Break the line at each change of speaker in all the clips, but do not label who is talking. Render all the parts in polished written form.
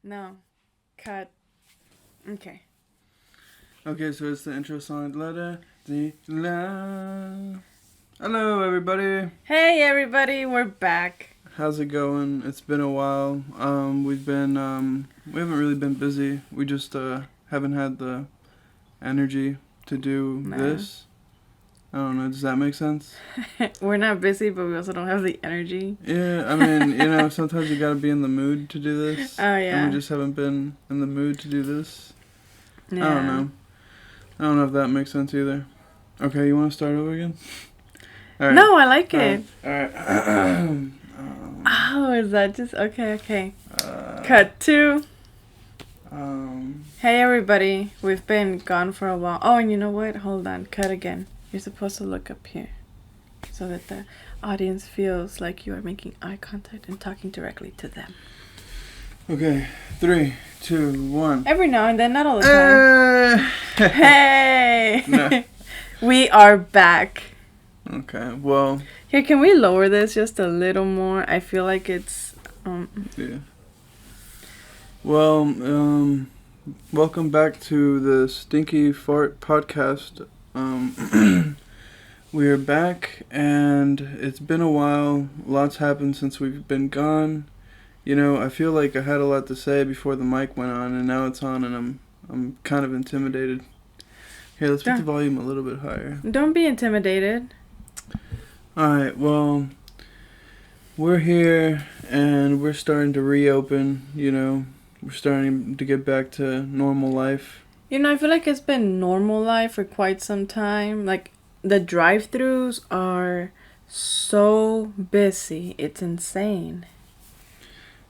No. Cut. Okay.
Okay, so it's the intro song. La. Hello, everybody.
Hey, everybody. We're back.
How's it going? It's been a while. We haven't really been busy. We just haven't had the energy to do this. I don't know. Does that make sense?
We're not busy, but we also don't have the energy.
Yeah, I mean, sometimes you gotta be in the mood to do this.
Oh, yeah.
And we just haven't been in the mood to do this.
Yeah.
I don't know. I don't know if that makes sense either. Okay, you want to start over again?
All right. No, I like it.
All right.
Oh, is that just... Okay. Cut 2. Hey, everybody. We've been gone for a while. Oh, and you know what? Hold on. Cut again. You're supposed to look up here so that the audience feels like you are making eye contact and talking directly to them.
Okay. 3, 2, 1.
Every now and then, not all the time. Hey! No. We are back.
Okay, well...
Here, can we lower this just a little more? I feel like it's...
Yeah. Well, welcome back to the Stinky Fart Podcast. We are back, and it's been a while. Lots happened since we've been gone. You know, I feel like I had a lot to say before the mic went on, and now it's on, and I'm kind of intimidated. Here, let's put the volume a little bit higher.
Don't be intimidated.
Alright, well, we're here, and we're starting to reopen, you know. We're starting to get back to normal life.
You know, I feel like it's been normal life for quite some time. Like, the drive-thrus are so busy. It's insane.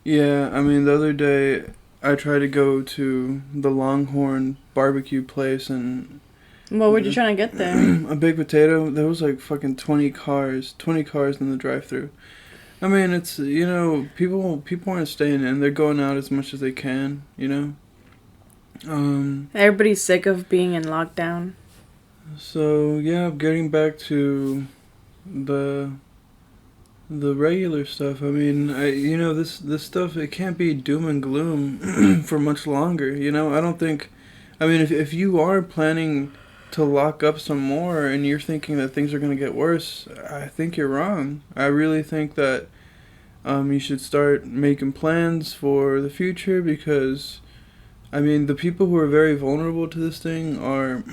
Yeah, I mean, the other day, I tried to go to the Longhorn barbecue place, and...
What were you trying to get there?
A baked potato. There was like fucking 20 cars in the drive-thru. I mean, it's, you know, people aren't staying in. They're going out as much as they can, you know.
Everybody's sick of being in lockdown.
So yeah, getting back to the regular stuff. I mean, this stuff, it can't be doom and gloom for much longer. You know, I don't think. I mean, if you are planning to lock up some more and you're thinking that things are going to get worse, I think you're wrong. I really think that you should start making plans for the future, because I mean, the people who are very vulnerable to this thing are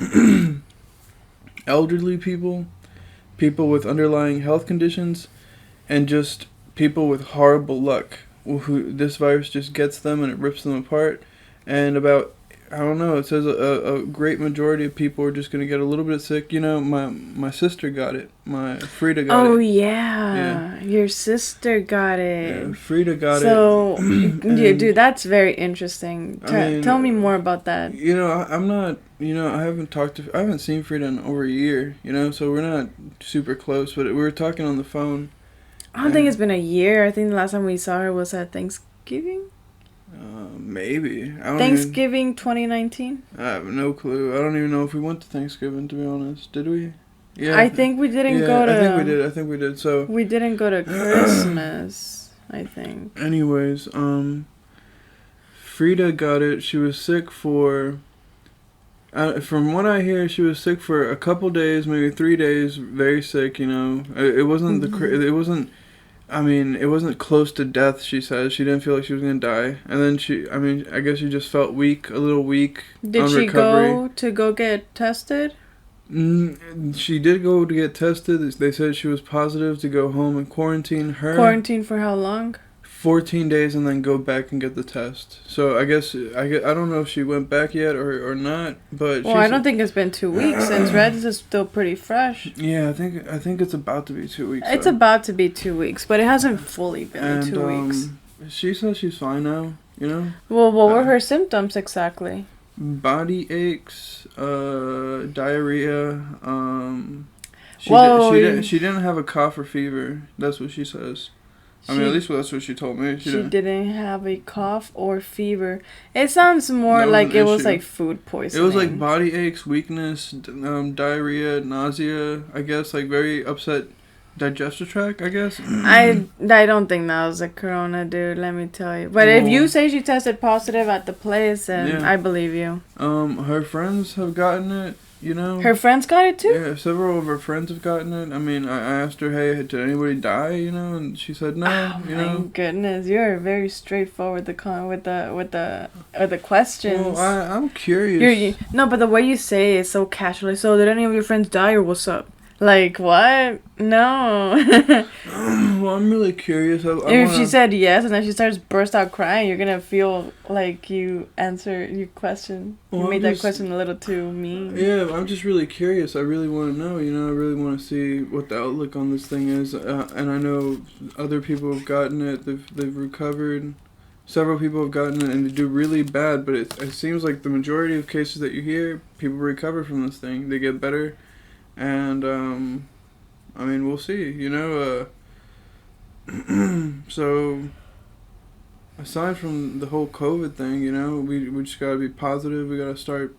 elderly people with underlying health conditions, and just people with horrible luck who this virus just gets them and it rips them apart. And about, I don't know, it says a great majority of people are just going to get a little bit sick. You know, my sister got it. My Frida got it.
Oh, yeah. Your sister got it.
Yeah, Frida got it.
So, yeah, dude, that's very interesting. Tell me more about that.
You know, I'm not, you know, I haven't seen Frida in over a year, you know, so we're not super close, but we were talking on the phone.
I don't think it's been a year. I think the last time we saw her was at Thanksgiving.
Maybe.
Thanksgiving 2019?
I have no clue. I don't even know if we went to Thanksgiving, to be honest. Did we? Yeah.
I think we didn't go to...
I think we did. So...
We didn't go to Christmas. I think.
Anyways, Frida got it. She was sick for. From what I hear, she was sick for a couple days, maybe 3 days. Very sick, you know. It wasn't it wasn't. I mean, it wasn't close to death. She said she didn't feel like she was gonna die, and then I guess she just felt weak, a little weak.
Did she recovery. go get tested?
She did go to get tested. They said she was positive to go home and quarantine her.
Quarantine for how long?
14 days and then go back and get the test. So I guess I don't know if she went back yet or not, but
well, I don't think it's been 2 weeks since Reds is still pretty fresh.
Yeah, I think it's about to be 2 weeks.
It's about to be 2 weeks, but it hasn't fully been 2 weeks.
She says she's fine now, you know?
Well, what were her symptoms exactly?
Body aches, diarrhea, she didn't have a cough or fever. That's what she says. I mean, at least that's what she told me.
She didn't have a cough or fever. It sounds more like it was like food poisoning.
It was like body aches, weakness, diarrhea, nausea. I guess like very upset digestive tract. I guess.
I don't think that was a corona, dude. Let me tell you. But if you say she tested positive at the place, then I believe you.
Her friends have gotten it. You know,
her friends got it too.
Yeah, several of her friends have gotten it. I mean, I asked her, "Hey, did anybody die?" You know, and she said, "No."
Oh,
you know,
my goodness, you're very straightforward with the questions.
Well, I'm curious.
No, but the way you say it is so casually. So, did any of your friends die, or what's up? Like, what? No.
Well, I'm really curious.
If she said yes and then she starts burst out crying, you're going to feel like you answered your question. Well, you made that question a little too mean.
Yeah, I'm just really curious. I really want to know, you know, I really want to see what the outlook on this thing is. And I know other people have gotten it. They've recovered. Several people have gotten it and they do really bad. But it seems like the majority of cases that you hear, people recover from this thing. They get better. And, I mean, we'll see, you know, so, aside from the whole COVID thing, you know, we just gotta be positive, we gotta start,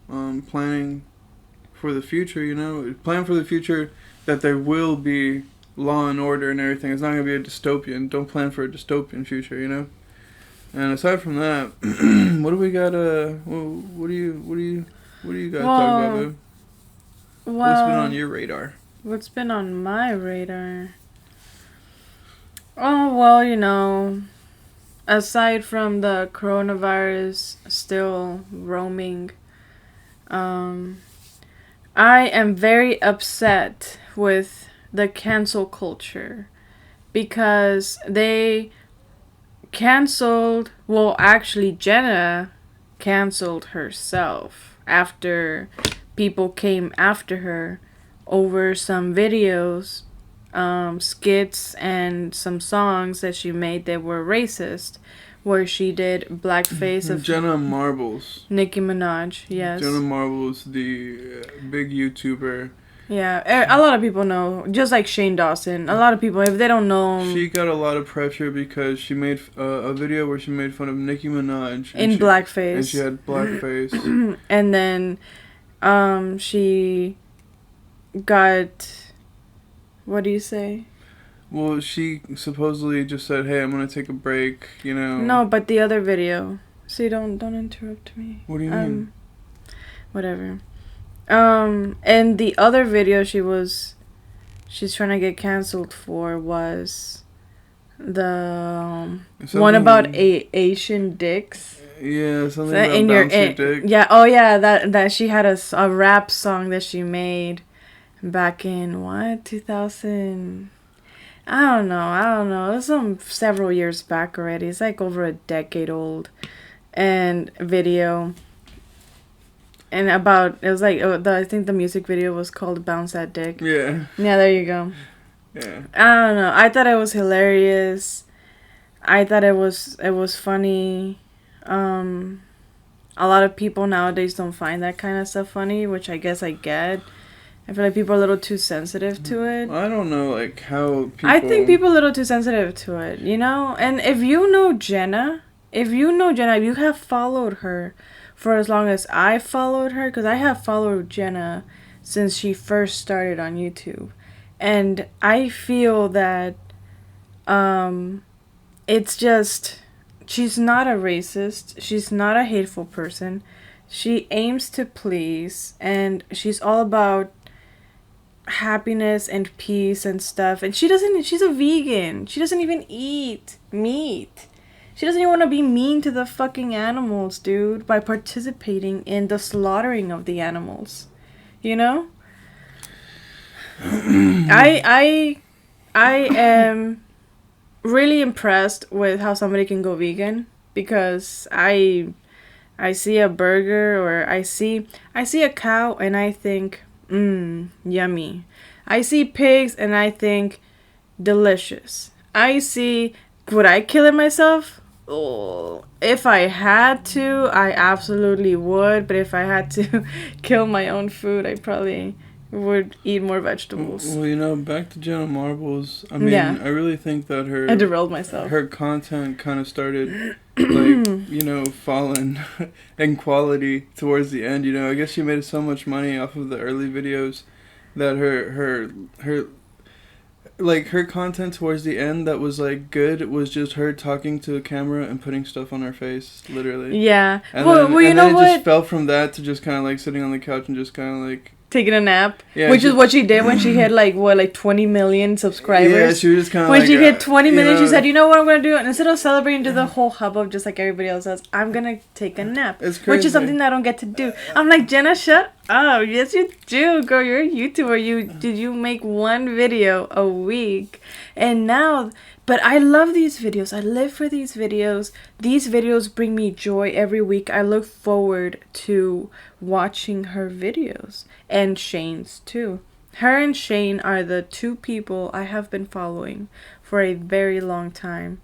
planning for the future, you know, plan for the future that there will be law and order and everything. It's not gonna be a dystopian, don't plan for a dystopian future, you know, and aside from that, what do we got, what do you guys talk about, babe?
Well,
what's been on your radar?
What's been on my radar? Oh, well, you know, aside from the coronavirus still roaming, I am very upset with the cancel culture because they canceled, well, actually, Jenna canceled herself after people came after her over some videos, skits, and some songs that she made that were racist, where she did blackface of
Jenna Marbles.
Nicki Minaj, yes.
Jenna Marbles, the big YouTuber.
Yeah, a lot of people know, just like Shane Dawson. A lot of people, if they don't know...
She got a lot of pressure because she made a video where she made fun of Nicki Minaj.
In blackface.
And she had blackface.
And then... she got, what do you say?
Well, she supposedly just said, "Hey, I'm gonna take a break," you know.
No, but the other video. See, don't interrupt me.
What do you mean?
Whatever. And the other video she's trying to get canceled for was the one about Asian dicks.
Yeah, something about bouncy dick.
Yeah, oh yeah, that she had a rap song that she made back in, 2000... I don't know. It was several years back already. It's like over a decade old. And video. And it was like, I think the music video was called Bounce That Dick.
Yeah.
Yeah, there you go.
Yeah.
I don't know. I thought it was hilarious. I thought it was funny. A lot of people nowadays don't find that kind of stuff funny, which I guess I get. I feel like people are a little too sensitive to it.
I don't know, like, how people...
I think people are a little too sensitive to it, you know? And if you know Jenna, if you have followed her for as long as I followed her, because I have followed Jenna since she first started on YouTube. And I feel that, it's just, she's not a racist. She's not a hateful person. She aims to please, and she's all about happiness and peace and stuff. And she's a vegan. She doesn't even eat meat. She doesn't even want to be mean to the fucking animals, dude, by participating in the slaughtering of the animals. You know? I am really impressed with how somebody can go vegan, because I see a burger, or I see a cow and I think, yummy. I see pigs and I think, delicious. Would I kill it myself? Oh, if I had to, I absolutely would. But if I had to kill my own food, I probably would eat more vegetables.
Well, back to Jenna Marbles. I mean, I really think that
I derailed myself.
Her content kind of started, like, falling in quality towards the end. I guess she made so much money off of the early videos that her content towards the end that was like good was just her talking to the camera and putting stuff on her face, literally.
Yeah.
And then it just fell from that to just kind of like sitting on the couch and just kind of like
taking a nap, which is what she did when she hit like 20 million subscribers.
Yeah, she was just kind of
when she hit 20 million, she said, "You know what I'm gonna do? And instead of celebrating to the whole hubbub just like everybody else does, I'm gonna take a nap."
It's crazy.
Which is something that I don't get to do. I'm like, Jenna, shut up. Yes, you do, girl. You're a YouTuber. You make one video a week, and now. But I love these videos. I live for these videos. These videos bring me joy every week. I look forward to watching her videos. And Shane's too. Her and Shane are the two people I have been following for a very long time.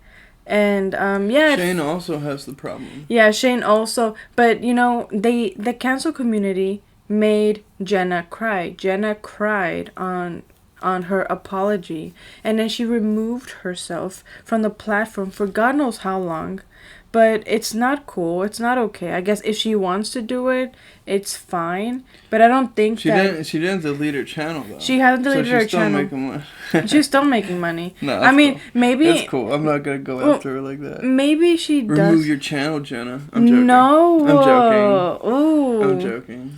And
Shane also has the problem.
Yeah, Shane also. But the cancel community made Jenna cry. Jenna cried on her apology, and then she removed herself from the platform for God knows how long. But it's not cool. It's not okay. I guess if she wants to do it, it's fine. But I don't think
she didn't delete her channel though.
She hasn't deleted her channel.
She's still making money.
She's still making money.
No,
I mean,
cool.
maybe
it's cool. I'm not gonna go after her like that.
Maybe she does.
Remove your channel, Jenna. I'm joking.
No.
I'm joking.
Ooh.
I'm joking.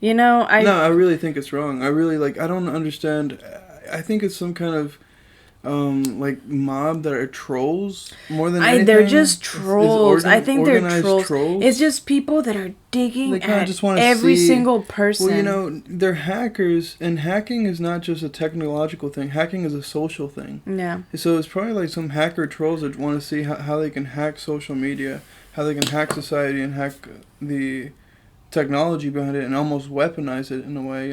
No,
I really think it's wrong. I don't understand. I think it's some kind of mob that are trolls more than anything.
They're just trolls. I think they're trolls. It's just people that are digging at every single person.
Well, they're hackers, and hacking is not just a technological thing. Hacking is a social thing.
Yeah.
So it's probably like some hacker trolls that want to see how they can hack social media, how they can hack society and hack the technology behind it and almost weaponize it in a way,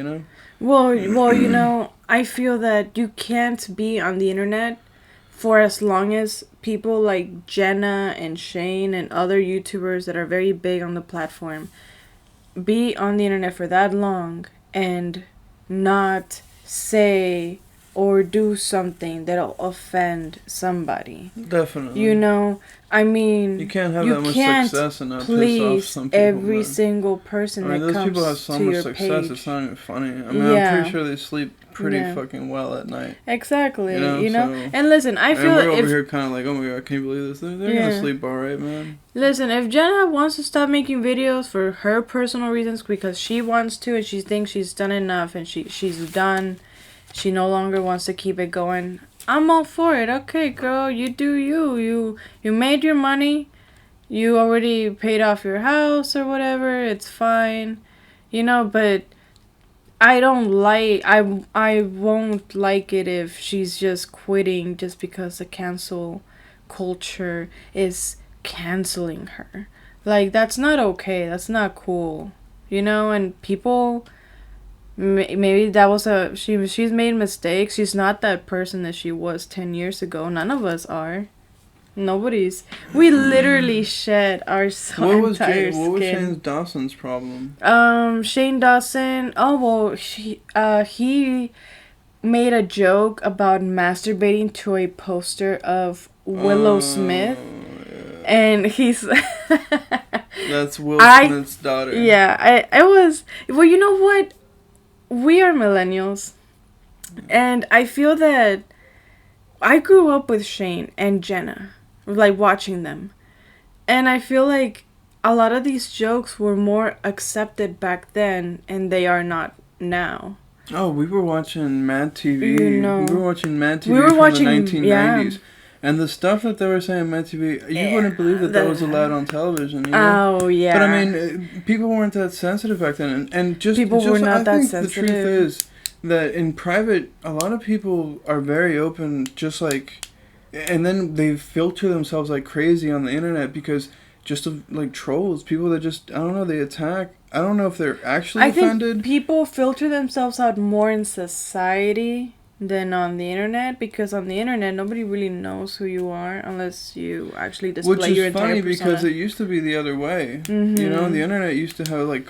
Well, I feel that you can't be on the internet for as long as people like Jenna and Shane and other YouTubers that are very big on the platform be on the internet for that long and not say or do something that'll offend somebody.
Definitely.
I mean,
you can't have that much success and not piss off some people.
Every single person that comes to your page.
Those people have so much success, it's not even funny. I'm pretty sure they sleep pretty fucking well at night.
Exactly. And listen, I feel
we're over here kind of like, oh my god, can you believe this? They're gonna sleep alright, man.
Listen, if Jenna wants to stop making videos for her personal reasons because she wants to and she thinks she's done enough and she's done, she no longer wants to keep it going, I'm all for it. Okay, girl, you do you. You made your money. You already paid off your house or whatever. It's fine. But I don't like... I won't like it if she's just quitting just because the cancel culture is canceling her. Like, that's not okay. That's not cool. And people... Maybe that was she's made mistakes. She's not that person that she was 10 years ago. None of us are. Nobody's. We literally shed our entire skin.
What was Shane Dawson's problem?
Shane Dawson. Oh well, he made a joke about masturbating to a poster of Willow Smith, and he's.
That's Will Smith's daughter.
Yeah, I was. Well, you know what? We are millennials, and I feel that I grew up with Shane and Jenna, like watching them. And I feel like a lot of these jokes were more accepted back then, and they are not now.
Oh, we were watching Mad TV.
You know.
We were watching Mad TV
We were
from
watching-
the 1990s.
yeah.
And the stuff that they were saying on Mad TV, you
Yeah,
wouldn't believe that
the-
was allowed on television. You know?
Oh, yeah.
But I mean, people weren't that sensitive back then, and just
People
just,
were not
I
that
think
sensitive.
The truth is that in private, a lot of people are very open, just like, and then they filter themselves like crazy on the internet because just of like trolls, people that just I don't know, they attack. I don't know if they're actually
I
offended.
think people filter themselves out more in society than on the internet, because on the internet nobody really knows who you are unless you actually display
Which
your
is
entire
funny
persona.
because it used to be the other way.
Mhm.
You know, the internet used to have like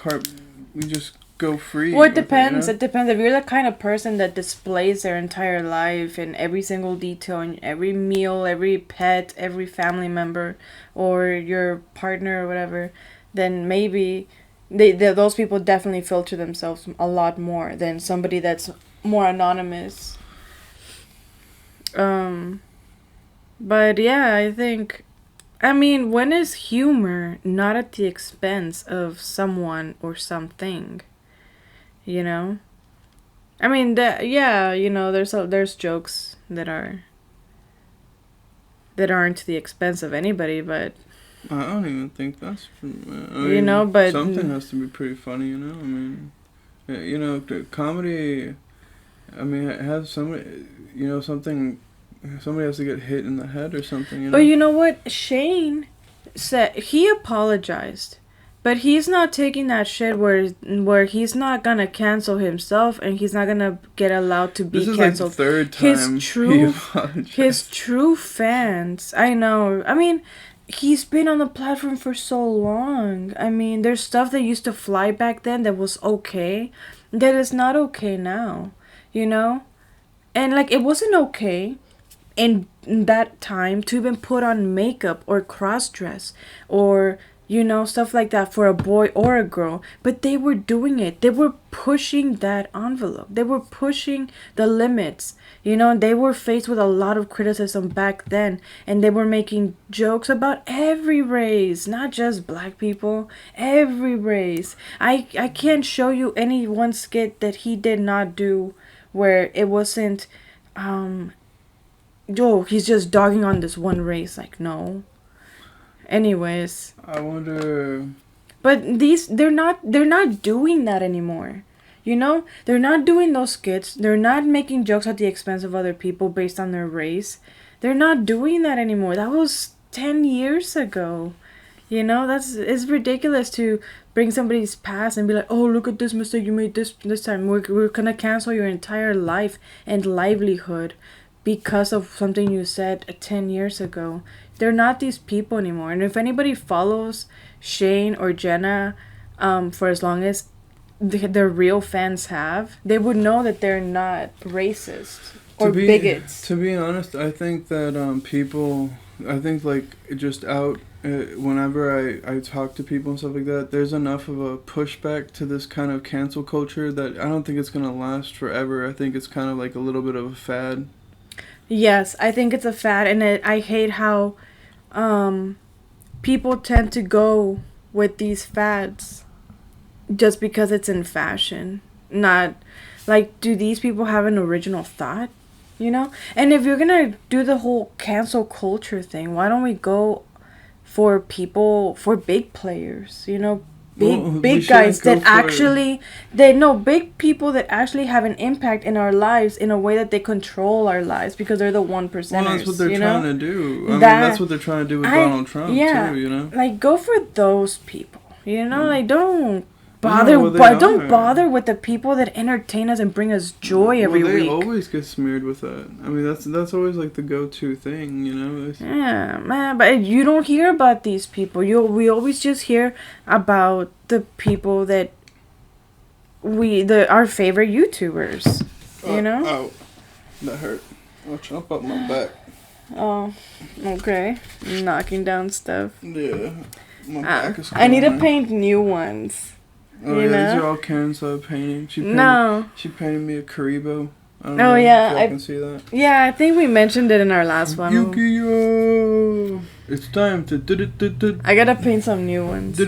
we just go free.
Well, it
with it,
depends.
you know?
It depends. If you're the kind of person that displays their entire life in every single detail, in every meal, every pet, every family member, or your partner or whatever, then maybe those people definitely filter themselves a lot more than somebody that's more anonymous. But yeah, I think, I mean, when is humor not at the expense of someone or something? You know? I mean, yeah, you know, there's jokes that aren't to the expense of anybody, but
I don't even think that's.
You know, but-
something has to be pretty funny, you know. I mean, you know, comedy. I mean, have somebody, you know, something. Somebody has to get hit in the head or something. You know?
But you know what? Shane said he apologized, but he's not taking that shit where he's not gonna cancel himself and he's not gonna get allowed to be
this is
canceled.
like the third time he apologized.
His true fans, I know. I mean, he's been on the platform for so long. I mean, there's stuff that used to fly back then that was okay, that is not okay now. You know, and like it wasn't okay in that time to even put on makeup or cross dress or, you know, stuff like that for a boy or a girl. But they were doing it. They were pushing that envelope. They were pushing the limits. You know, they were faced with a lot of criticism back then. And they were making jokes about every race, not just black people. Every race. I can't show you any one skit that he did not do where it wasn't, he's just dogging on this one race. Like, no. Anyways.
I wonder.
But they're not doing that anymore. You know? They're not doing those skits. They're not making jokes at the expense of other people based on their race. They're not doing that anymore. That was 10 years ago. You know, it's ridiculous to bring somebody's past and be like, oh, look at this mistake you made this time. We're gonna cancel your entire life and livelihood because of something you said 10 years ago. They're not these people anymore. And if anybody follows Shane or Jenna for as long as their real fans have, they would know that they're not racist or bigots.
To be honest, I think that people, I think like just out, whenever I talk to people and stuff like that, there's enough of a pushback to this kind of cancel culture that I don't think it's going to last forever. I think it's kind of like a little bit of a fad.
Yes, I think it's a fad, and I hate how people tend to go with these fads just because it's in fashion. Not, like, do these people have an original thought? You know? And if you're gonna do the whole cancel culture thing, why don't we go for people, for big players, you know? Big guys that actually, big people that actually have an impact in our lives in a way that they control our lives because they're the 1%ers.
Well, that's what they're trying to do. I mean, that's what they're trying to do with Donald Trump, too, you know?
Like, go for those people, you know? Like, don't bother with the people that entertain us and bring us joy every week.
They always get smeared with that. I mean, that's always like the go-to thing, you know.
Yeah, man, but you don't hear about these people. We always just hear about the people that our favorite YouTubers. You know?
Oh, that hurt. I'll jump up my back.
Oh, okay. Knocking down stuff.
Yeah, my back is.
I need to paint new ones.
Oh,
you know?
These are all Karen's painting. She painted me a Karibo. I don't
Oh,
know
yeah,
if y'all can see that.
Yeah, I think we mentioned it in our last one.
Yu-Gi-Oh! It's time to
I gotta paint some new ones.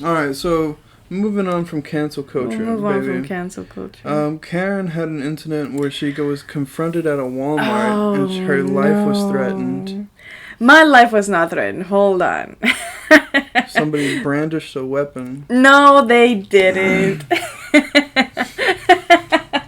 Alright, so moving on from cancel culture,
We'll move on
baby.
from cancel culture.
Karen had an incident where she was confronted at a Walmart and her life was threatened.
My life was not threatened. Hold on.
Somebody brandished a weapon.
No, they didn't.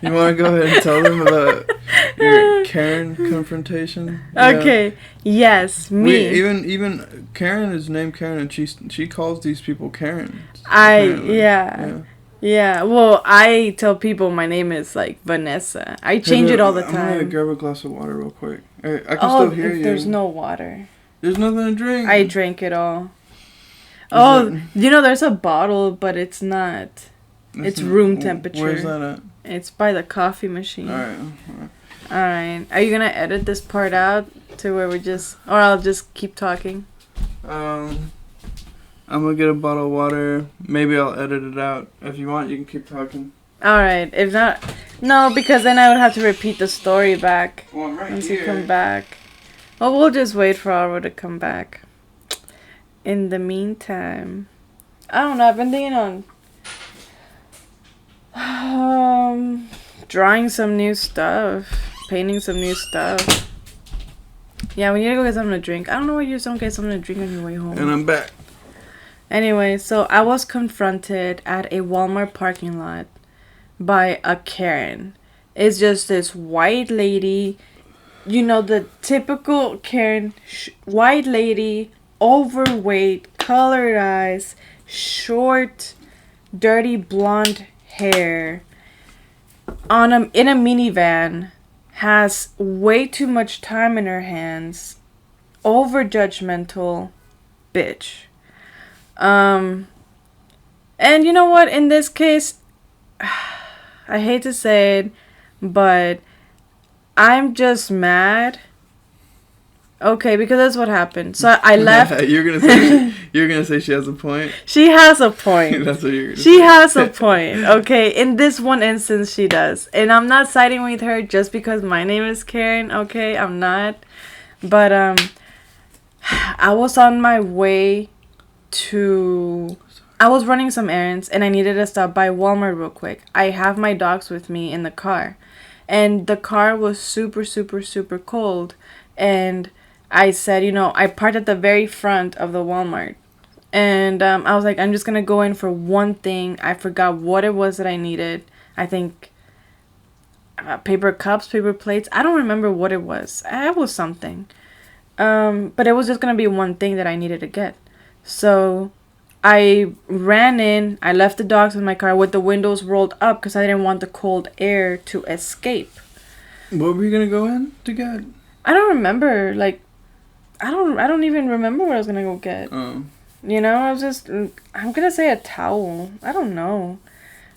You want to go ahead and tell them about your Karen confrontation?
Okay. Yes, me.
Even Karen is named Karen, and she calls these people Karens.
Yeah. Well, I tell people my name is like Vanessa. I change it all the time.
I'm gonna grab a glass of water real quick. I can still hear you.
There's no water.
There's nothing to drink.
I drank it all.
Is
there's a bottle, but it's not. It's room temperature.
Where's that at?
It's by the coffee machine.
Alright.
Are you gonna edit this part out to where or I'll just keep talking?
I'm gonna get a bottle of water. Maybe I'll edit it out. If you want, you can keep talking.
Alright. If not, no, because then I would have to repeat the story back.
Well, I'm right
once
here.
you come back. Well, we'll just wait for Arvo to come back. In the meantime, I don't know. I've been thinking on drawing some new stuff, painting some new stuff. Yeah, we need to go get something to drink. I don't know why you just don't get something to drink on your way home.
And I'm back.
Anyway, so I was confronted at a Walmart parking lot by a Karen. It's just this white lady, the typical Karen, white lady, overweight, colored eyes, short, dirty blonde hair, in a minivan, has way too much time in her hands, over judgmental bitch. And you know what? In this case, I hate to say it, but I'm just mad. Okay, because that's what happened. So I left.
You're gonna say she has a point.
She has a point.
That's what you're gonna say.
She has a point. Okay, in this one instance, she does, and I'm not siding with her just because my name is Karen. Okay, I'm not. But I was on my way I was running some errands, and I needed to stop by Walmart real quick. I have my dogs with me in the car, and the car was super, super, super cold, and I said, I parked at the very front of the Walmart. And I was like, I'm just going to go in for one thing. I forgot what it was that I needed. I think paper cups, paper plates. I don't remember what it was. It was something. But it was just going to be one thing that I needed to get. So I ran in. I left the dogs in my car with the windows rolled up because I didn't want the cold air to escape.
What were you going to go in to get?
I don't remember. I don't even remember what I was gonna go get. I was just, I'm gonna say a towel. I don't know.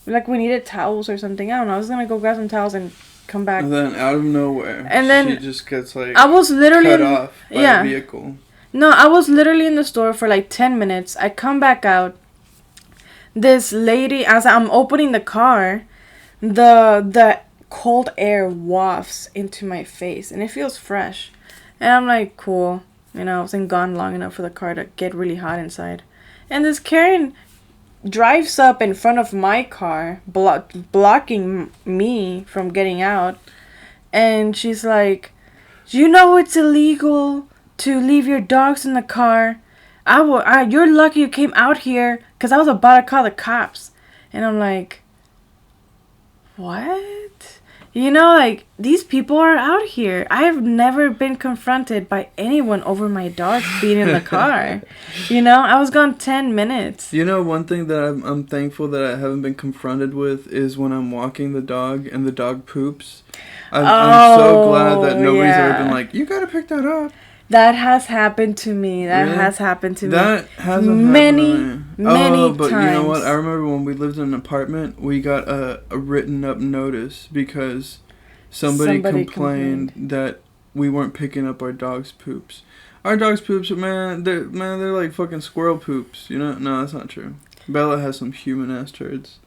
We needed towels or something. I don't know. I was gonna go grab some towels and come back.
And then out of nowhere, she just gets
I was literally
cut off by a vehicle.
No, I was literally in the store for 10 minutes. I come back out. This lady, as I'm opening the car, the cold air wafts into my face and it feels fresh. And I'm like, cool. I wasn't gone long enough for the car to get really hot inside. And this Karen drives up in front of my car, blocking me from getting out. And she's like, it's illegal to leave your dogs in the car. You're lucky you came out here because I was about to call the cops. And I'm like, what? These people are out here. I have never been confronted by anyone over my dogs being in the car. I was gone 10 minutes.
One thing that I'm thankful that I haven't been confronted with is when I'm walking the dog and the dog poops. I'm so glad that nobody's ever been like, you gotta pick that up.
That has happened to me. That
really?
has happened to
that
me.
Hasn't
many
happened to me. But
times.
You know what? I remember when we lived in an apartment, we got a written up notice because somebody complained that we weren't picking up our dog's poops. Our dog's poops, they're like fucking squirrel poops. No, that's not true. Bella has some human ass turds.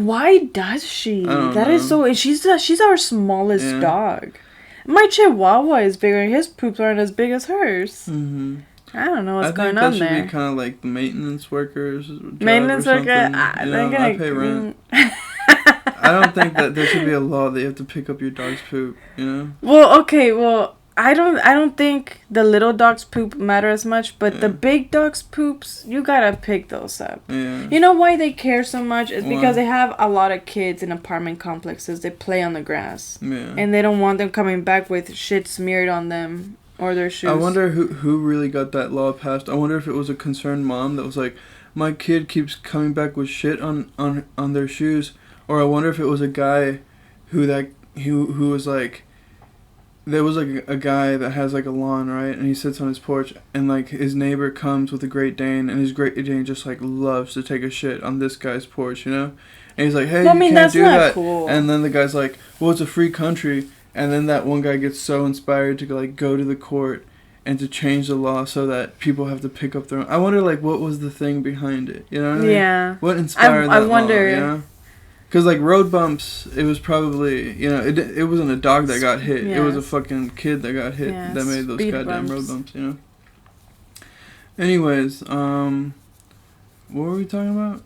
Why does she?
I don't
That
know.
is so. She's our smallest
Yeah.
dog. My Chihuahua is bigger. His poops aren't as big as hers.
Mm-hmm.
I don't know what's
I
going
think that
on
should
there.
be kind of like the maintenance workers job
Maintenance
or
worker.
something.
I
You know,
think
I pay rent. I don't think that there should be a law that you have to pick up your dog's poop. You know.
Well, okay. Well, I don't think the little dog's poop matter as much, but the
Yeah.
big dog's poops, you gotta pick those up.
Yeah.
You know why they care so much? It's
Why?
because they have a lot of kids in apartment complexes. They play on the grass,
Yeah.
and they don't want them coming back with shit smeared on them or their shoes.
I wonder who really got that law passed. I wonder if it was a concerned mom that was like, my kid keeps coming back with shit on their shoes, or I wonder if it was a guy who was like, there was like a guy that has like a lawn, right, and he sits on his porch, and like his neighbor comes with a Great Dane, and his Great Dane just like loves to take a shit on this guy's porch, you know, and he's like, hey,
Well, I
you
mean,
can't
that's
do
not
that,
cool.
and then the guy's like, well, it's a free country. And then that one guy gets so inspired to like go to the court and to change the law so that people have to pick up their own. I wonder like what was the thing behind it, you know what I mean?
Yeah.
What inspired
I
that
wonder.
law, you know? Because like road bumps, it was probably, you know, it wasn't a dog that got hit. It was a
Yes.
fucking kid that got hit
Yeah,
that made those
speed
goddamn
bumps.
road bumps, you know? Anyways, what were we talking about?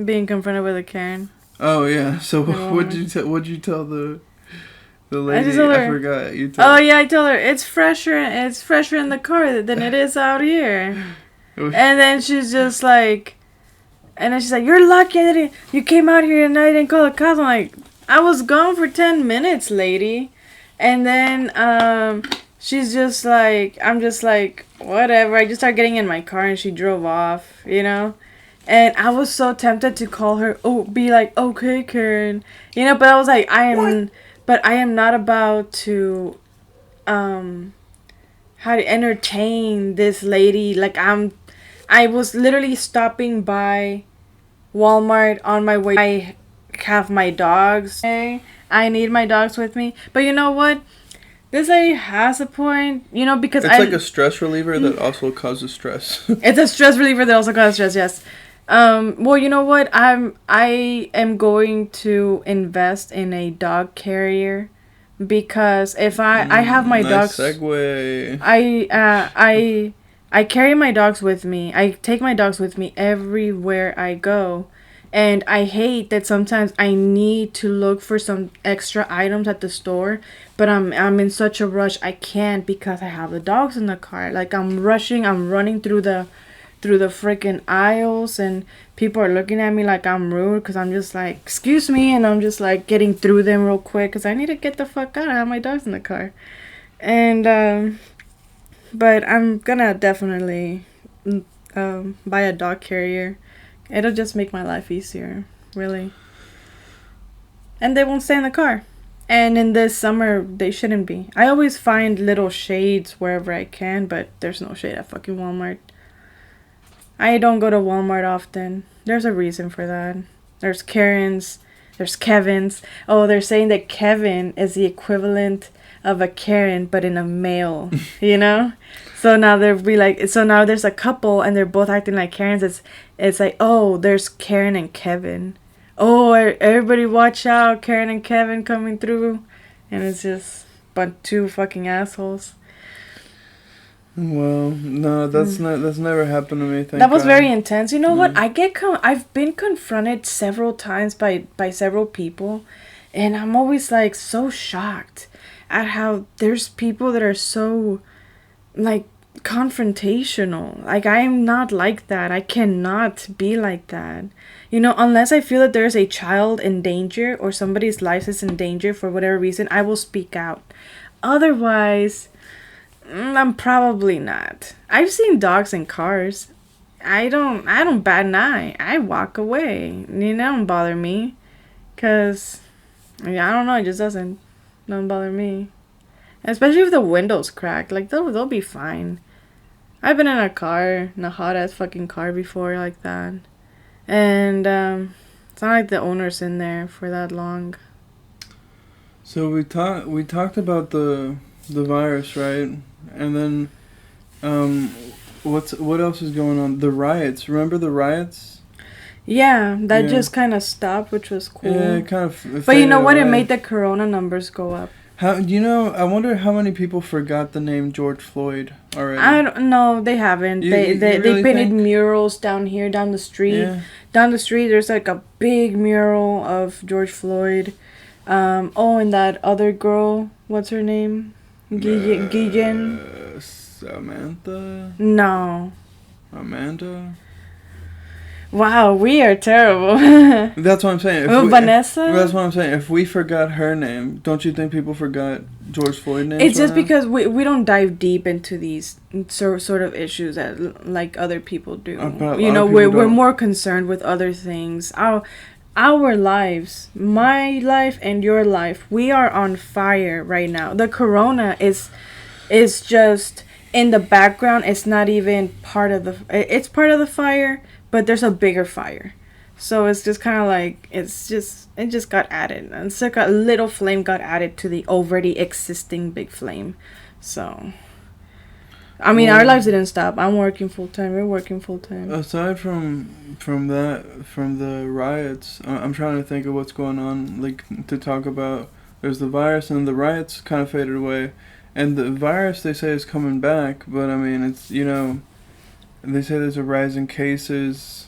Being confronted with a Karen.
Oh yeah, so
Yeah.
what'd you tell the lady?
just told
I
her-
forgot. You
Oh yeah, I told her it's fresher in the car than it is out here. And then she's just like, you're lucky you came out here and I didn't call the cops. I'm like, I was gone for 10 minutes, lady. And then she's just like, I'm just like, whatever. I just started getting in my car and she drove off, you know. And I was so tempted to call her, be like, okay, Karen, you know. But I was like, I am not about to how to entertain this lady. Like I was literally stopping by Walmart on my way. I have my dogs. I need my dogs with me. But you know what? This lady has a point, you know, because
it's like a stress reliever that also causes stress.
it's a stress reliever that also causes stress, yes. Well, you know what? I am going to invest in a dog carrier because if I have my
nice
dogs.
segue.
I carry my dogs with me. I take my dogs with me everywhere I go. And I hate that sometimes I need to look for some extra items at the store, but I'm in such a rush I can't because I have the dogs in the car. Like I'm running through the freaking aisles and people are looking at me like I'm rude because I'm just like, excuse me, and I'm just like getting through them real quick because I need to get the fuck out. I have my dogs in the car. And but I'm gonna definitely buy a dog carrier. It'll just make my life easier, really. And they won't stay in the car. And in this summer, they shouldn't be. I always find little shades wherever I can, but there's no shade at fucking Walmart. I don't go to Walmart often. There's a reason for that. There's Karens. There's Kevins. Oh, they're saying that Kevin is the equivalent of a Karen, but in a male, you know? So now they'll be like, so now there's a couple and they're both acting like Karens. It's like, oh, there's Karen and Kevin. Oh, everybody watch out, Karen and Kevin coming through. And it's just but two fucking assholes.
Well, no, that's never happened to me. Thank
That was
God.
very intense. You know what? I've been confronted several times by several people, and I'm always like so shocked at how there's people that are so like confrontational. Like I am not like that. I cannot be like that. You know, unless I feel that there's a child in danger or somebody's life is in danger for whatever reason, I will speak out. Otherwise, I'm probably not. I've seen dogs in cars. I don't bat an eye. I walk away. You know, don't bother me. Cause I don't know, it just doesn't bother me. Especially if the window's cracked. Like they'll be fine. I've been in a hot ass fucking car before like that. And it's not like the owner's in there for that long.
So we talked about the virus, right? And then what else is going on? The riots. Remember the riots?
Yeah, that
Yeah.
just kind of stopped, which was cool.
Yeah, it kind of.
But you know what? It
Away.
made the corona numbers go up.
How I wonder how many people forgot the name George Floyd already.
I don't know. They haven't. They
really
painted
think?
murals down here, down the street.
Yeah.
Down the street, there's like a big mural of George Floyd. Oh, and that other girl, what's her name? Guillen?
Samantha.
No.
Amanda.
Wow, we are terrible.
That's what I'm saying.
Vanessa?
That's what I'm saying. If we forgot her name, don't you think people forgot George Floyd names?
It's just
right now?
because we don't dive deep into these sort of issues that like other people do. You know, we're more concerned with other things. Our lives, my life and your life, we are on fire right now. The corona is just in the background. It's not even part of it's part of the fire, but there's a bigger fire. So it's just kind of like it just got added, and it's like a little flame got added to the already existing big flame. So I mean, our lives didn't stop. I'm working full time. We're working full time.
Aside from the riots, I'm trying to think of what's going on. Like to talk about, there's the virus, and the riots kind of faded away, and the virus they say is coming back. But I mean, it's they say there's a rise in cases.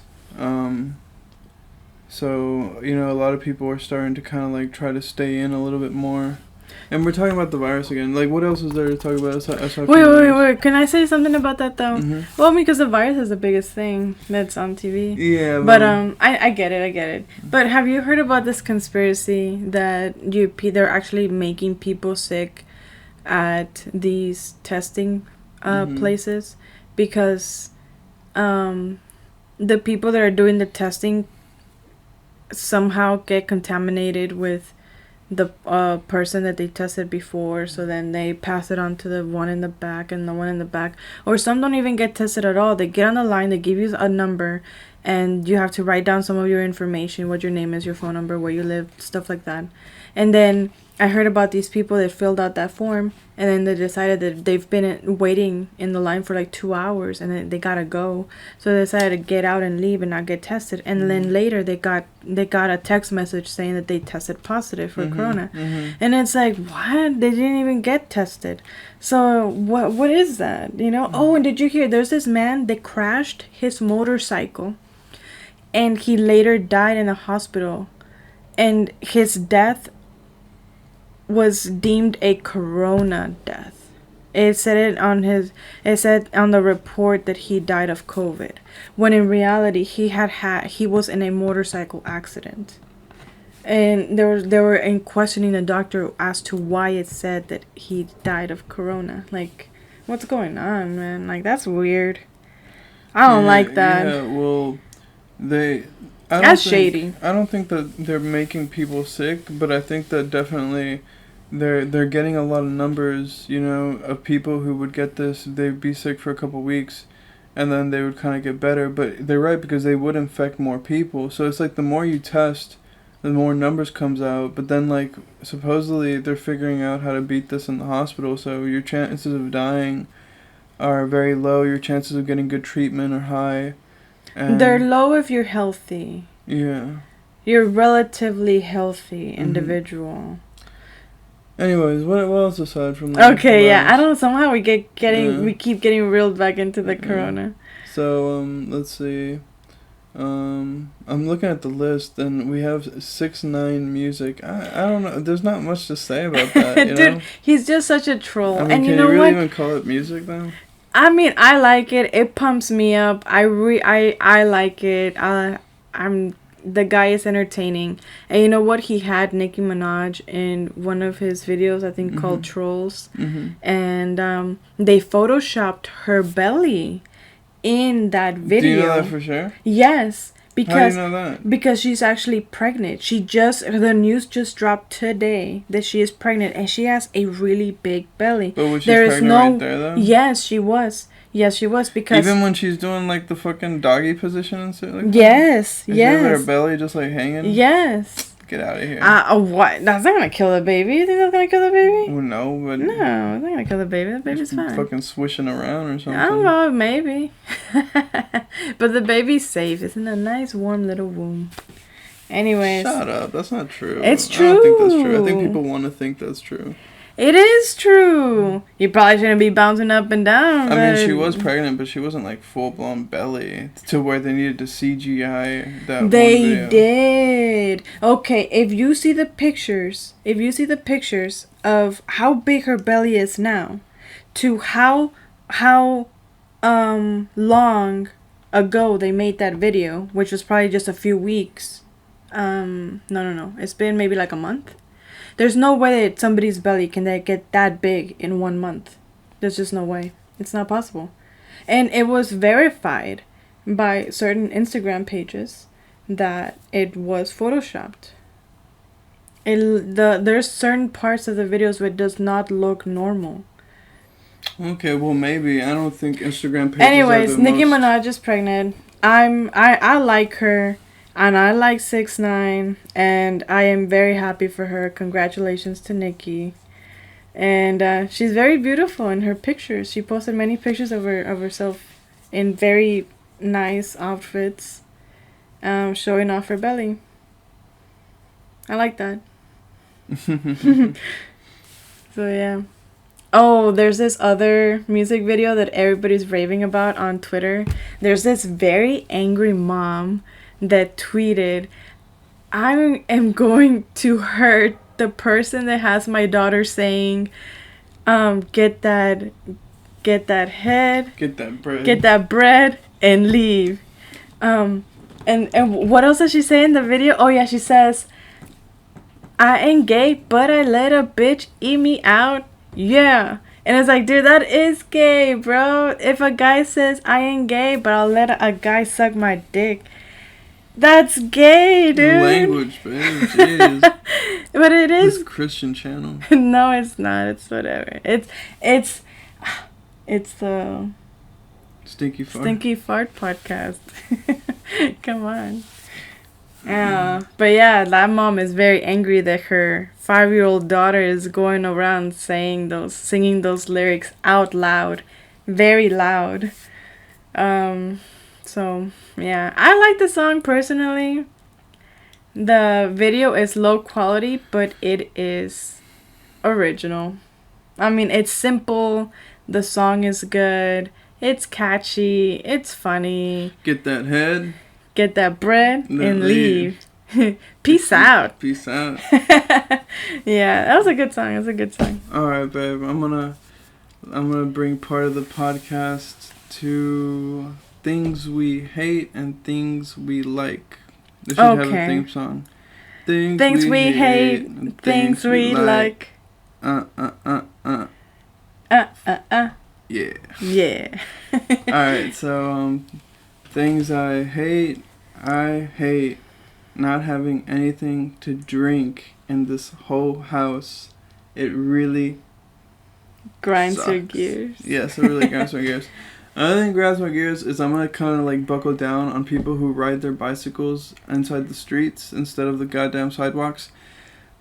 So a lot of people are starting to kind of like try to stay in a little bit more. And we're talking about the virus again. Like, what else is there to talk about?
Wait. Can I say something about that, though?
Mm-hmm.
Well, because the virus is the biggest thing that's on TV.
Yeah.
But, I get it. But have you heard about this conspiracy that they're actually making people sick at these testing places? Because the people that are doing the testing somehow get contaminated with the person that they tested before, so then they pass it on to the one in the back and the one in the back, or some don't even get tested at all. They get on the line, they give you a number, and you have to write down some of your information, what your name is, your phone number, where you live, stuff like that. And then I heard about these people that filled out that form, and then they decided that they've been waiting in the line for like 2 hours, and then they gotta go. So they decided to get out and leave and not get tested. And then later they got a text message saying that they tested positive for corona. And it's like, what? They didn't even get tested. So what is that? Oh, and did you hear? There's this man that crashed his motorcycle, and he later died in the hospital, and his death was deemed a corona death. It said on the report that he died of COVID, when in reality he was in a motorcycle accident. And they were questioning the doctor as to why it said that he died of corona. Like, what's going on, man? Like, that's weird. I don't like that.
Yeah, well,
that's shady.
I don't think that they're making people sick, but I think that definitely they're getting a lot of numbers, of people who would get this. They'd be sick for a couple weeks, and then they would kind of get better. But they're right, because they would infect more people. So it's like the more you test, the more numbers comes out. But then, like, supposedly they're figuring out how to beat this in the hospital. So your chances of dying are very low. Your chances of getting good treatment are high. And
they're low if you're healthy.
Yeah.
You're a relatively healthy individual.
Anyways, what else aside from that?
Okay, yeah, I don't know. Somehow we keep getting reeled back into the corona.
So let's see. I'm looking at the list, and we have 6ix9ine music. I don't know. There's not much to say about that.
Dude, he's just such a troll.
I mean,
and
can you really even call it music though?
I mean, I like it. It pumps me up. I like it. The guy is entertaining. And you know what? He had Nicki Minaj in one of his videos, I think called Trolls. And they photoshopped her belly in that video.
Do you know that for sure?
Yes. Because,
how do you know that?
Because she's actually pregnant. The news just dropped today that she is pregnant, and she has a really big belly.
But was she pregnant right there, though?
Yes, she was. Yes, she was, because...
Even when she's doing, like, the fucking doggy position and shit like that?
Yes,
Is her belly just, like, hanging?
Yes.
Get out of here.
What? That's not gonna kill the baby. You think that's gonna kill the baby?
Well, no, but...
No, it's not gonna kill the baby. The baby's fine.
Fucking swishing around or something.
I don't know, maybe. But the baby's safe. It's in a nice, warm little womb. Anyways.
Shut up. That's not true.
It's true.
I don't think that's true. I think people want to think that's true.
It is true. You probably shouldn't be bouncing up and down.
I mean, she was pregnant, but she wasn't like full-blown belly to where they needed to CGI that
They
one video.
did. Okay, if you see the pictures of how big her belly is now to how long ago they made that video, which was probably just a few weeks. No. It's been maybe like a month. There's no way that somebody's belly can get that big in 1 month. There's just no way. It's not possible. And it was verified by certain Instagram that it was photoshopped. There's certain parts of the videos where it does not look normal.
Okay, well maybe. I don't think Instagram pages
Anyways,
are the
Nicki
most...
Minaj is pregnant. I like her. And I like 6ix9ine, and I am very happy for her. Congratulations to Nicki. And she's very beautiful in her pictures. She posted many pictures of herself in very nice outfits, showing off her belly. I like that. So yeah. Oh, there's this other music video that everybody's raving about on Twitter. There's this very angry mom that tweeted, "I am going to hurt the person that has my daughter saying, get that head,
Get that
bread, and leave." And what else does she say in the video? Oh yeah, she says, "I ain't gay, but I let a bitch eat me out. Yeah." And it's like, dude, that is gay, bro. If a guy says, "I ain't gay, but I'll let a guy suck my dick," that's gay, dude.
Language, babe. Jeez.
But it is.
This Christian channel.
No, it's not. It's whatever. It's the
Stinky fart.
Stinky Fart podcast. Come on. But yeah, that mom is very angry that her 5-year-old daughter is going around singing those lyrics out loud, very loud. So yeah, I like the song personally. The video is low quality, but it is original. I mean, it's simple. The song is good. It's catchy. It's funny.
Get that head.
Get that bread
Then
and leave. Peace out.
Peace out.
Yeah, that was a good song. It was a good song.
All right, babe. I'm gonna bring part of the podcast to things we hate and things we like. This should have a theme song.
Things we hate,
and
things we like.
Yeah.
Yeah.
Alright, so, things I hate not having anything to drink in this whole house. It really
Grinds
sucks.
your gears.
Yes, it really grinds my gears. Another thing that grinds my gears is I'm gonna kind of like buckle down on people who ride their bicycles inside the streets instead of the goddamn sidewalks.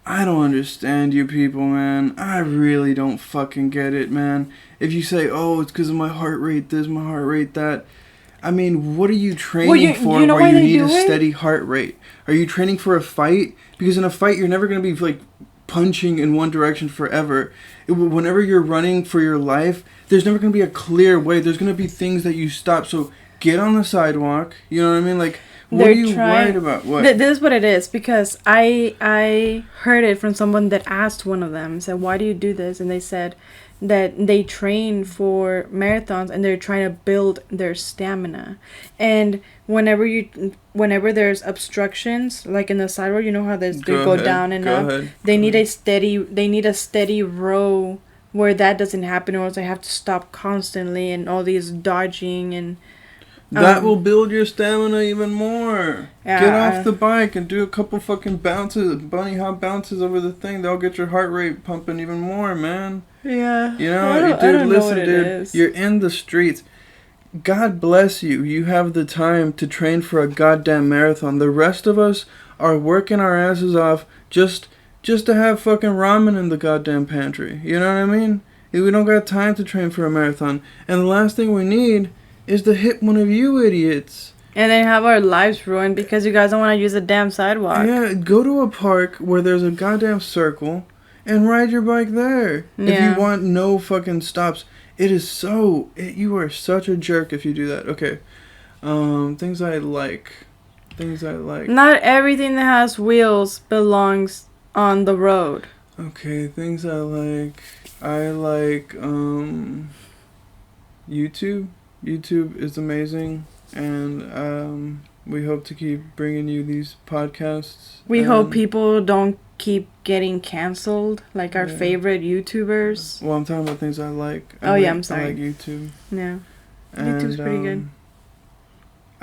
I don't understand you people, man. I really don't fucking get it, man. If you say, oh, it's because of my heart rate this, my heart rate that. I mean, what are you training for
you know
where
why
you
they
need
do
a
it?
steady heart rate? Are you training for a fight? Because in a fight, you're never going to be, like, punching in one direction forever. Whenever you're running for your life, there's never going to be a clear way. There's going to be things that you stop. So get on the sidewalk. You know what I mean? Like, what are you worried about? What?
This is what it is, because I heard it from someone that asked one of them, said, why do you do this? And they said that they train for marathons and they're trying to build their stamina. And whenever there's obstructions, like in the sidewalk, you know how they go down and up. They need a steady row where that doesn't happen, or else they have to stop constantly and all these dodging and.
That will build your stamina even more.
Yeah,
Get off the bike and do a couple fucking bounces, bunny hop bounces over the thing. They'll get your heart rate pumping even more, man.
Yeah.
You know,
I don't know what it is.
You're in the streets. God bless you. You have the time to train for a goddamn marathon. The rest of us are working our asses off just to have fucking ramen in the goddamn pantry. You know what I mean? We don't got time to train for a marathon. And the last thing we need is to hit one of you idiots.
And then have our lives ruined because you guys don't want to use the damn sidewalk.
Yeah, go to a park where there's a goddamn circle and ride your bike there.
Yeah.
If you want no fucking stops. It is so... you are such a jerk if you do that. Okay. Things I like.
Not everything that has wheels belongs on the road.
Okay, things I like. I like, YouTube. YouTube is amazing. And, we hope to keep bringing you these podcasts.
We hope people don't keep getting canceled, like our favorite YouTubers.
Well, I'm talking about things I like.
I'm sorry.
I like YouTube.
Yeah.
And,
YouTube's pretty good.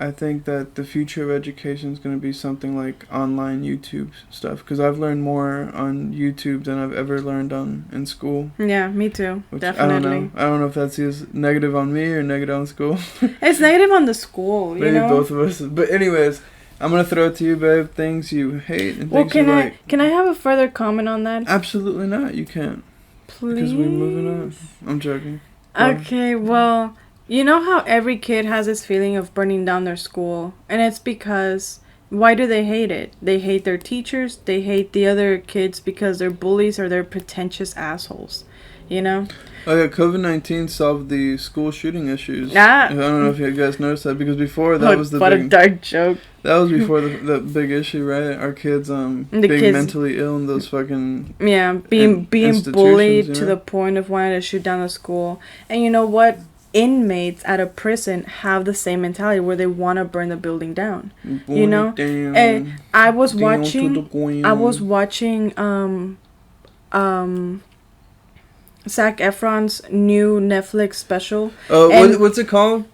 I think that the future of education is going to be something like online YouTube stuff. Because I've learned more on YouTube than I've ever learned in school.
Yeah, me too.
Which,
definitely.
I don't know if that's negative on me or negative on school.
It's negative on the school, you
Maybe
know?
both of us. But anyways, I'm going to throw it to you, babe. Things you hate and things you like.
Can I have a further comment on that?
Absolutely not. You can't.
Please?
Because we're moving on. I'm joking.
Okay, well... You know how every kid has this feeling of burning down their school? And it's because, why do they hate it? They hate their teachers, they hate the other kids because they're bullies or they're pretentious assholes. You know?
Oh yeah, COVID-19 solved the school shooting issues.
Ah.
I don't know if you guys noticed that, because before that was the
what
big...
a dark joke.
That was before the big issue, right? Our kids being mentally ill in those fucking...
Yeah, being bullied
you know?
to the point of wanting to shoot down the school. And you know what? Inmates at a prison have the same mentality where they want to burn the building down. You know? And I was watching Zac Efron's new Netflix special.
What's it called?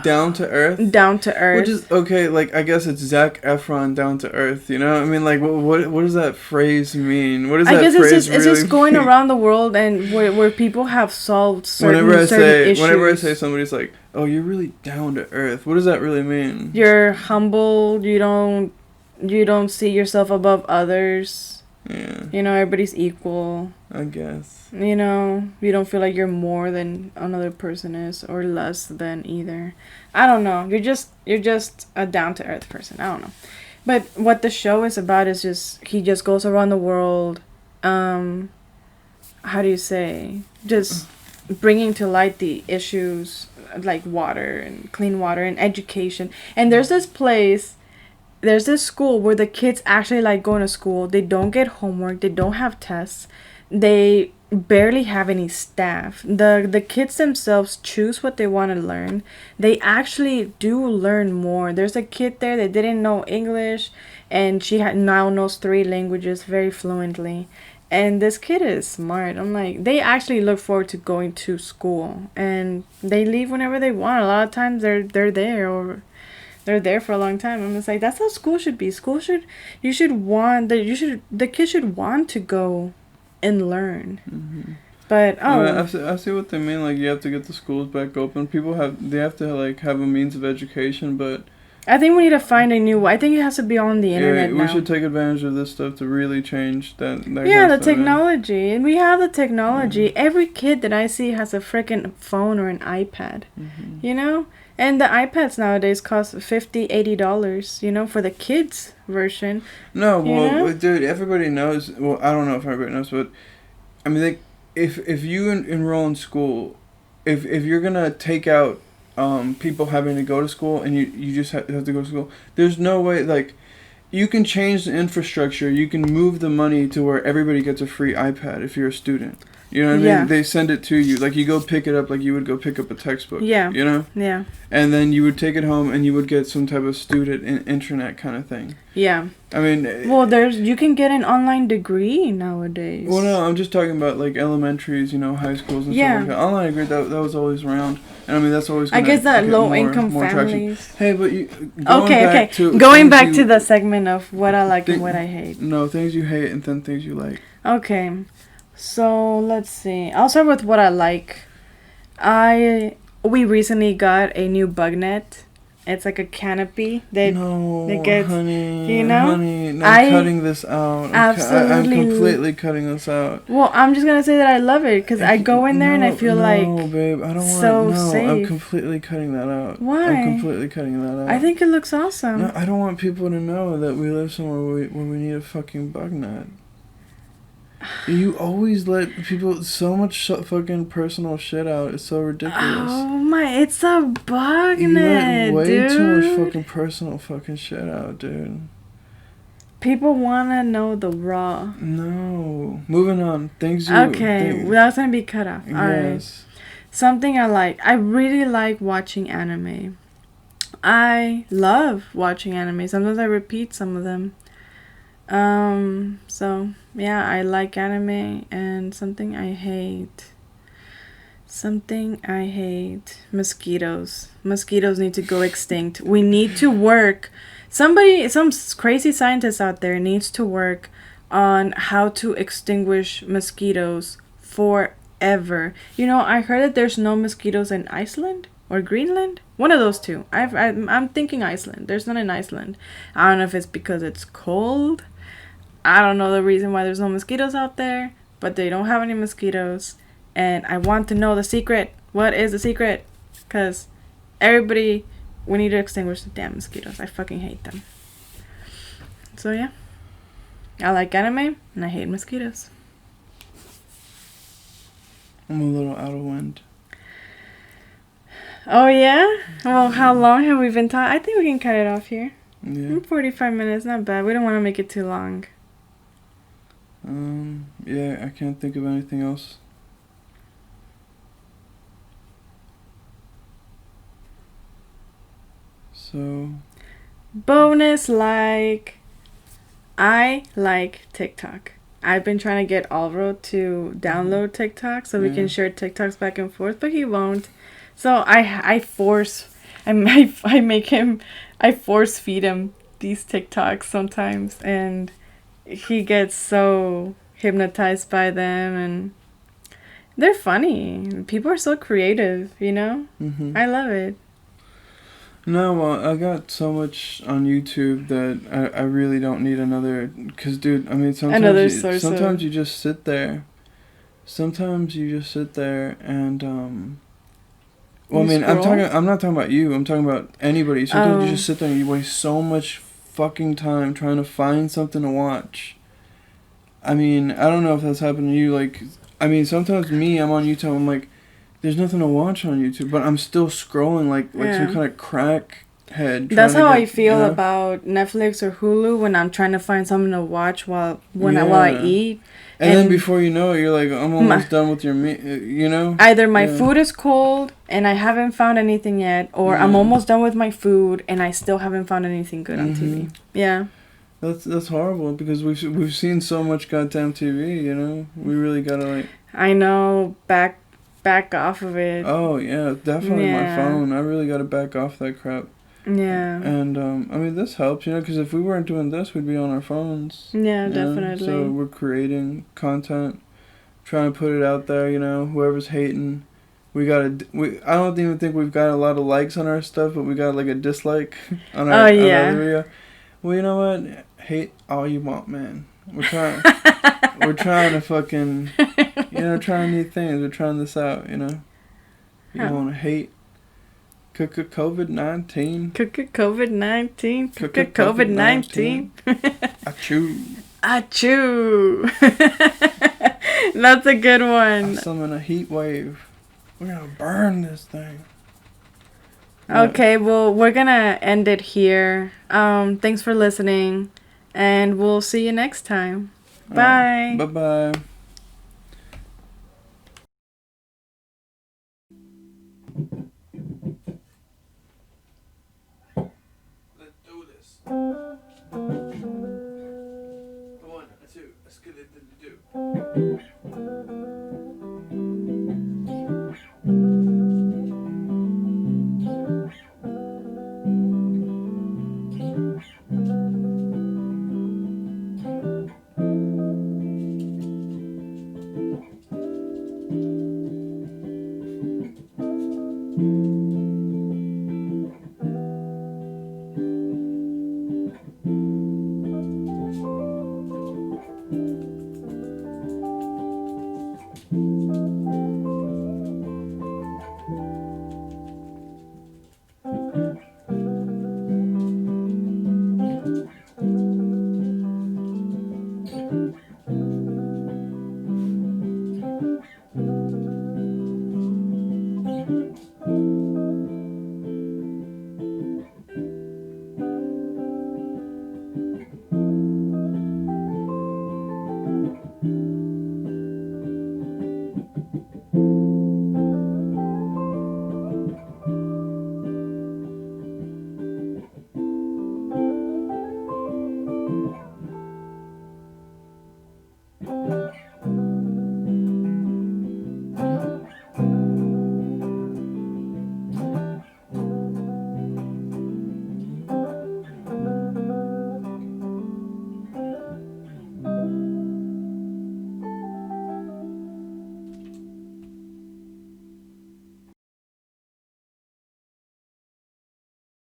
Down to Earth?
Down to Earth.
Which is, okay, like, I guess it's Zac Efron Down to Earth, you know? I mean, like, what does that phrase mean? What does that phrase
it's just going around the world and where people have solved certain issues.
Whenever I say somebody's like, oh, you're really down to earth, what does that really mean?
You're humble, you don't see yourself above others.
Yeah.
You know, everybody's equal.
I guess.
You know, you don't feel like you're more than another person is or less than either. I don't know. You're just a down to earth person. I don't know. But what the show is about is he just goes around the world, how do you say? Just bringing to light the issues like water and clean water and education. And there's this school where the kids actually like going to school. They don't get homework. They don't have tests. They barely have any staff. The kids themselves choose what they want to learn. They actually do learn more. There's a kid there that didn't know English, and she now knows 3 languages very fluently. And this kid is smart. I'm like, they actually look forward to going to school, and they leave whenever they want. A lot of times they're there, or they're there for a long time. I'm just like, that's how school should be. The kids should want to go and learn.
Mm-hmm.
But
I see what they mean. Like, you have to get the schools back open. People have to like have a means of education, but
I think we need to find a new way. I think it has to be on the internet now.
We should take advantage of this stuff to really change that
yeah, the technology. And we have the technology. Mm-hmm. Every kid that I see has a freaking phone or an iPad. Mm-hmm. You know? And the iPads nowadays cost $50, $80, you know, for the kids version.
No, well, dude, everybody knows. Well, I don't know if everybody knows, but I mean, if you enroll in school, if you're gonna take out people having to go to school and you just have to go to school, there's no way, like, you can change the infrastructure. You can move the money to where everybody gets a free iPad if you're a student. You know what I mean? They send it to you. Like, you go pick it up like you would go pick up a textbook.
Yeah.
You know?
Yeah.
And then you would take it home and you would get some type of student internet kind of thing.
Yeah.
I mean...
Well, you can get an online degree nowadays.
Well, no, I'm just talking about, like, elementaries, you know, high schools and stuff like that. Online degree, that was always around. And, I mean, that's always going to...
I guess that low-income families...
Traction. Hey, but you...
Going back to the segment of what I like and what I hate.
No, things you hate and then things you like.
Okay. So, let's see. I'll start with what I like. We recently got a new bug net. It's like a canopy that
No,
it gets,
honey,
you know?
honey, no,
I
I'm cutting this out. I'm
absolutely
completely cutting this out.
Well, I'm just gonna say that I love it because I go in there and I feel
no,
like
babe, I don't
so
want. No, I'm
safe.
completely cutting that out.
Why?
I'm completely cutting that out.
I think it looks awesome.
No, I don't want people to know that we live somewhere where we need a fucking bug net. You always let people so much fucking personal shit out. It's so ridiculous.
Oh my! It's a bug
You
net,
let way
dude.
too much fucking personal fucking shit out, dude.
People wanna know the raw.
No. Moving on. Things you.
Okay, that's gonna be cut off. Alright.
Yes.
Something I like. I really like watching anime. I love watching anime. Sometimes I repeat some of them. So yeah, I like anime. And something I hate. Mosquitoes. Mosquitoes need to go extinct. We need to work. Some crazy scientist out there needs to work on how to extinguish mosquitoes forever. You know, I heard that there's no mosquitoes in Iceland or Greenland. One of those two. I'm thinking Iceland. There's none in Iceland. I don't know if it's because it's cold. I don't know the reason why there's no mosquitoes out there, but they don't have any mosquitoes. And I want to know the secret. What is the secret? Because everybody, we need to extinguish the damn mosquitoes. I fucking hate them. So yeah. I like anime, and I hate mosquitoes.
I'm a little out of wind.
Oh yeah? Well, how long have we been talking? I think we can cut it off here.
Yeah.
45 minutes, not bad. We don't want to make it too long.
Yeah, I can't think of anything else. So.
Bonus like. I like TikTok. I've been trying to get Alvaro to download TikTok so we can share TikToks back and forth, but he won't. So I force feed him these TikToks sometimes, and he gets so hypnotized by them, and they're funny. People are so creative, you know?
Mm-hmm.
I love it.
No, well, I got so much on YouTube that I really don't need another. Because, dude, I mean, sometimes you just sit there. Sometimes you just sit there and well, I mean, I'm not talking about you. I'm talking about anybody. Sometimes you just sit there and you waste so much fucking time trying to find something to watch. I mean, I don't know if that's happened to you. Like, I mean, sometimes I'm on YouTube. I'm like, there's nothing to watch on YouTube, but I'm still scrolling like some kind of crackhead.
That's how I feel about Netflix or Hulu when I'm trying to find something to watch while I eat.
And then before you know it, you're like, I'm almost done with your meat, you know?
Either my food is cold and I haven't found anything yet, or I'm almost done with my food and I still haven't found anything good on TV. Yeah.
That's horrible because we've seen so much goddamn TV, you know? We really gotta like...
I know, back off of it.
Oh, yeah, definitely my phone. I really gotta back off that crap.
Yeah.
And, I mean, this helps, you know, because if we weren't doing this, we'd be on our phones.
Yeah, definitely.
So we're creating content, trying to put it out there, you know, whoever's hating. I don't even think we've got a lot of likes on our stuff, but we got, like, a dislike on our other video. Well, you know what? Hate all you want, man. We're trying to fucking, you know, trying new things. We're trying this out, you know. You don't want to hate. COVID-19.
COVID-19. COVID-19. Achoo. That's a good one.
I summon a heat wave. We're gonna burn this thing.
Okay, well, we're gonna end it here. Thanks for listening, and we'll see you next time. Bye.
Bye-bye. Let's do this. 1, 2, let's get it to do. you.